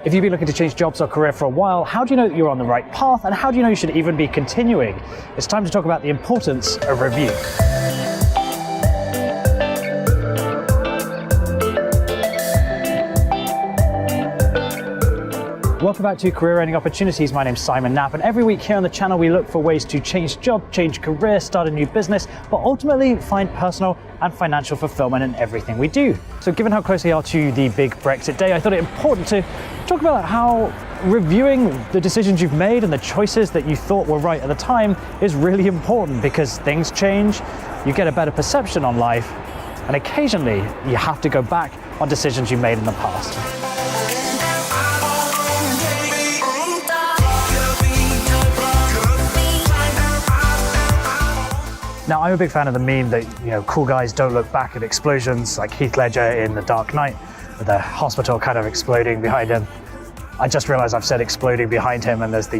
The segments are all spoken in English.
If you've been looking to change jobs or career for a while, how do you know that you're on the right path, and how do you know you should even be continuing? It's time to talk about the importance of review. Welcome back to Career Earning Opportunities. My name's Simon Knapp, and every week here on the channel we look for ways to change job, change career, start a new business, but ultimately find personal and financial fulfillment in everything we do. So given how close we are to the big Brexit day, I thought it important to talk about how reviewing the decisions you've made and the choices that you thought were right at the time is really important, because things change, you get a better perception on life, and occasionally you have to go back on decisions you made in the past. Now, I'm a big fan of the meme that, cool guys don't look back at explosions, like Heath Ledger in The Dark Knight, with the hospital kind of exploding behind him. I just realized I've said exploding behind him, and there's the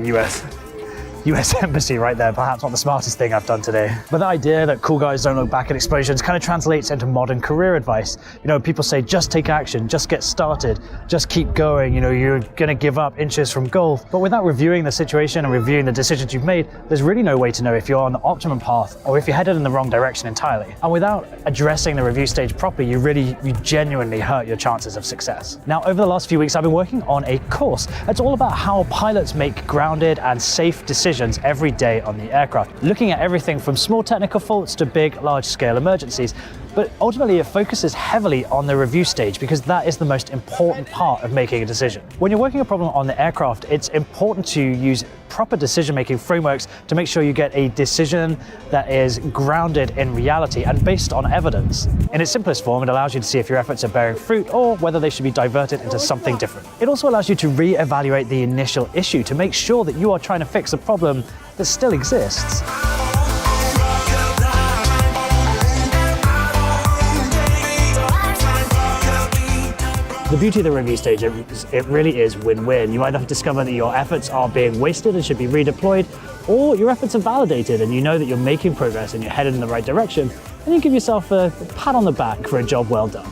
US Embassy right there. Perhaps not the smartest thing I've done today. But the idea that cool guys don't look back at explosions kind of translates into modern career advice. People say, just take action, just get started, just keep going. You're gonna give up inches from goal. But without reviewing the situation and reviewing the decisions you've made, there's really no way to know if you're on the optimum path or if you're headed in the wrong direction entirely. And without addressing the review stage properly, you genuinely hurt your chances of success. Now, over the last few weeks, I've been working on a course. It's all about how pilots make grounded and safe decisions every day on the aircraft, looking at everything from small technical faults to big, large-scale emergencies. But ultimately, it focuses heavily on the review stage, because that is the most important part of making a decision. When you're working a problem on the aircraft, it's important to use proper decision-making frameworks to make sure you get a decision that is grounded in reality and based on evidence. In its simplest form, it allows you to see if your efforts are bearing fruit or whether they should be diverted into something different. It also allows you to re-evaluate the initial issue to make sure that you are trying to fix a problem that still exists. The beauty of the review stage, it really is win-win. You either discover that your efforts are being wasted and should be redeployed, or your efforts are validated and you know that you're making progress and you're headed in the right direction, and you give yourself a pat on the back for a job well done.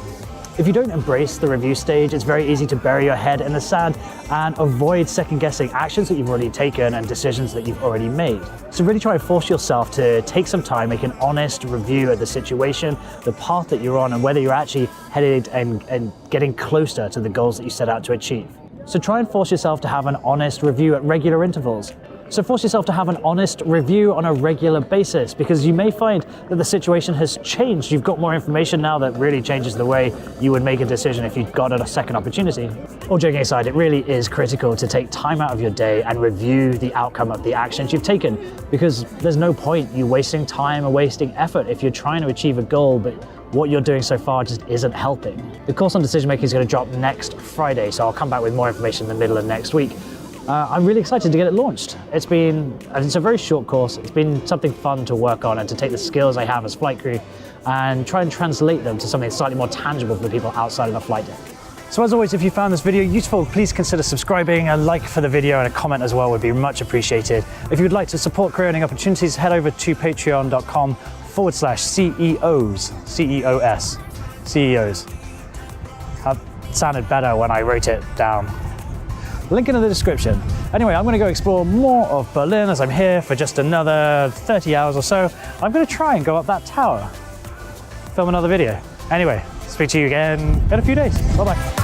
If you don't embrace the review stage, it's very easy to bury your head in the sand and avoid second-guessing actions that you've already taken and decisions that you've already made. So really try and force yourself to take some time, make an honest review of the situation, the path that you're on, and whether you're actually headed and getting closer to the goals that you set out to achieve. So try and force yourself to have an honest review at regular intervals. So force yourself to have an honest review on a regular basis, because you may find that the situation has changed. You've got more information now that really changes the way you would make a decision if you'd got a second opportunity. All joking aside, it really is critical to take time out of your day and review the outcome of the actions you've taken, because there's no point you wasting time or wasting effort if you're trying to achieve a goal, but what you're doing so far just isn't helping. The course on decision making is going to drop next Friday, so I'll come back with more information in the middle of next week. I'm really excited to get it launched. It's a very short course. It's been something fun to work on and to take the skills I have as flight crew and try and translate them to something slightly more tangible for the people outside of the flight deck. So as always, if you found this video useful, please consider subscribing. A like for the video and a comment as well would be much appreciated. If you'd like to support Career Earning Opportunities, head over to patreon.com/CEOs. CEOS. CEOs. That sounded better when I wrote it down. Link in the description. Anyway, I'm gonna go explore more of Berlin as I'm here for just another 30 hours or so. I'm gonna try and go up that tower, film another video. Anyway, speak to you again in a few days. Bye-bye.